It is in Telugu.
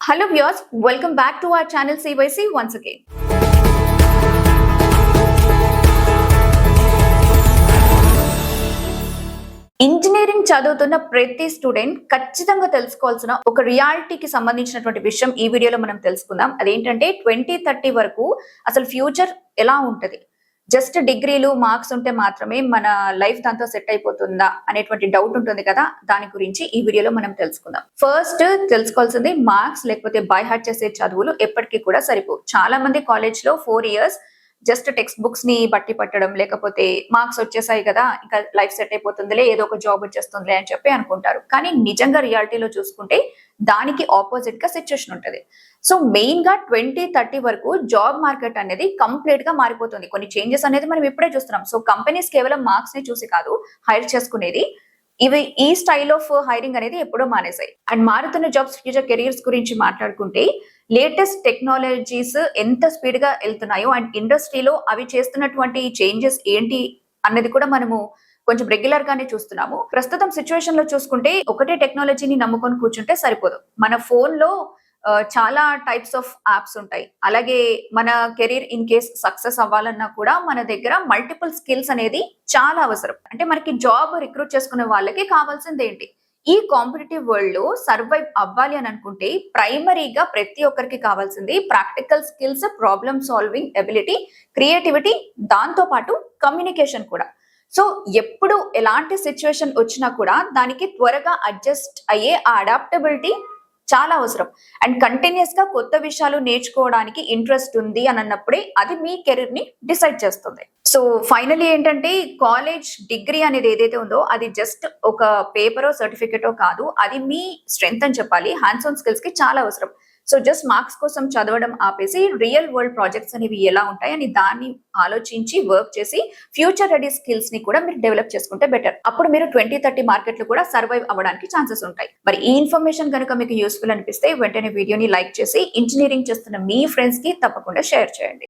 Hello viewers, welcome back to our channel CYC once again. Engineering చదువుతున్న ప్రతి స్టూడెంట్ ఖచ్చితంగా తెలుసుకోవాల్సిన ఒక రియాలిటీకి సంబంధించినటువంటి విషయం ఈ వీడియోలో మనం తెలుసుకుందాం. అదేంటంటే 2030 వరకు అసలు ఫ్యూచర్ ఎలా ఉంటది, జస్ట్ డిగ్రీలు మార్క్స్ ఉంటే మాత్రమే మన లైఫ్ దాంతో సెట్ అయిపోతుందా అనేటువంటి డౌట్ ఉంటుంది కదా. దాని గురించి ఈ వీడియోలో మనం తెలుసుకుందాం. ఫస్ట్ తెలుసుకోవాల్సింది, మార్క్స్ లేకపోతే బై హార్ట్ చేసే చదువులు ఎప్పటికీ కూడా సరిపోవు. చాలా మంది కాలేజ్ లో 4 years జస్ట్ టెక్స్ట్ బుక్స్ ని బట్టి పట్టడం, లేకపోతే మార్క్స్ వచ్చేసాయి కదా ఇంకా లైఫ్ సెట్ అయిపోతుందిలే, ఏదో ఒక జాబ్ వచ్చేస్తుందిలే అని చెప్పి అనుకుంటారు. కానీ నిజంగా రియాలిటీలో చూసుకుంటే దానికి ఆపోజిట్ గా సిచ్యువేషన్ ఉంటది. సో మెయిన్ గా 2030 వరకు జాబ్ మార్కెట్ అనేది కంప్లీట్ గా మారిపోతుంది. కొన్ని చేంజెస్ అనేది మనం ఇప్పుడే చూస్తున్నాం. సో కంపెనీస్ కేవలం మార్క్స్ ని చూసి కాదు హైర్ చేసుకునేది. ఈ స్టైల్ ఆఫ్ హైరింగ్ అనేది ఎప్పుడో మానేసాయి. అండ్ మారుతున్న జాబ్స్, ఫ్యూచర్ కెరీర్స్ గురించి మాట్లాడుకుంటే లేటెస్ట్ టెక్నాలజీస్ ఎంత స్పీడ్ గా వెళ్తున్నాయో అండ్ ఇండస్ట్రీలో అవి చేస్తున్నటువంటి చేంజెస్ ఏంటి అన్నది కూడా మనము కొంచెం రెగ్యులర్ గానే చూస్తున్నాము. ప్రస్తుతం సిచ్యువేషన్ లో చూసుకుంటే ఒకటే టెక్నాలజీని నమ్ముకొని కూర్చుంటే సరిపోదు. మన ఫోన్ లో చాలా టైప్స్ ఆఫ్ యాప్స్ ఉంటాయి. అలాగే మన కెరీర్ ఇన్ కేస్ సక్సెస్ అవ్వాలన్నా కూడా మన దగ్గర మల్టిపుల్ స్కిల్స్ అనేది చాలా అవసరం. అంటే మనకి జాబ్ రిక్రూట్ చేసుకునే వాళ్ళకి కావాల్సింది ఏంటి? ఈ కాంపిటేటివ్ వరల్డ్ లో సర్వైవ్ అవ్వాలి అని అనుకుంటే ప్రైమరీగా ప్రతి ఒక్కరికి కావాల్సింది practical skills, problem solving ability, creativity, దాంతో పాటు కమ్యూనికేషన్ కూడా. సో ఎప్పుడు ఎలాంటి సిచ్యువేషన్ వచ్చినా కూడా దానికి త్వరగా అడ్జస్ట్ అయ్యే ఆ అడాప్టబిలిటీ చాలా అవసరం. అండ్ కంటిన్యూస్ గా కొత్త విషయాలు నేర్చుకోవడానికి ఇంట్రెస్ట్ ఉంది అని అన్నప్పుడే అది మీ కెరీర్ ని డిసైడ్ చేస్తుంది. సో ఫైనలీ ఏంటంటే కాలేజ్ డిగ్రీ అనేది ఏదైతే ఉందో అది జస్ట్ ఒక పేపరో సర్టిఫికెటో కాదు, అది మీ స్ట్రెంగ్త్ అని చెప్పాలి. హ్యాండ్స్ ఆన్ స్కిల్స్ కి చాలా అవసరం. సో జస్ట్ మార్క్స్ కోసం చదవడం ఆపేసి రియల్ వరల్డ్ ప్రాజెక్ట్స్ అనేవి ఎలా ఉంటాయి అని దాన్ని ఆలోచించి వర్క్ చేసి ఫ్యూచర్ రెడీ స్కిల్స్ ని కూడా మీరు డెవలప్ చేసుకుంటే బెటర్. అప్పుడు మీరు 2030 మార్కెట్ లో కూడా సర్వైవ్ అవ్వడానికి ఛాన్సెస్ ఉంటాయి. మరి ఈ ఇన్ఫర్మేషన్ కనుక మీకు యూస్ఫుల్ అనిపిస్తే వెంటనే వీడియోని లైక్ చేసి ఇంజనీరింగ్ చేస్తున్న మీ ఫ్రెండ్స్ కి తప్పకుండా షేర్ చేయండి.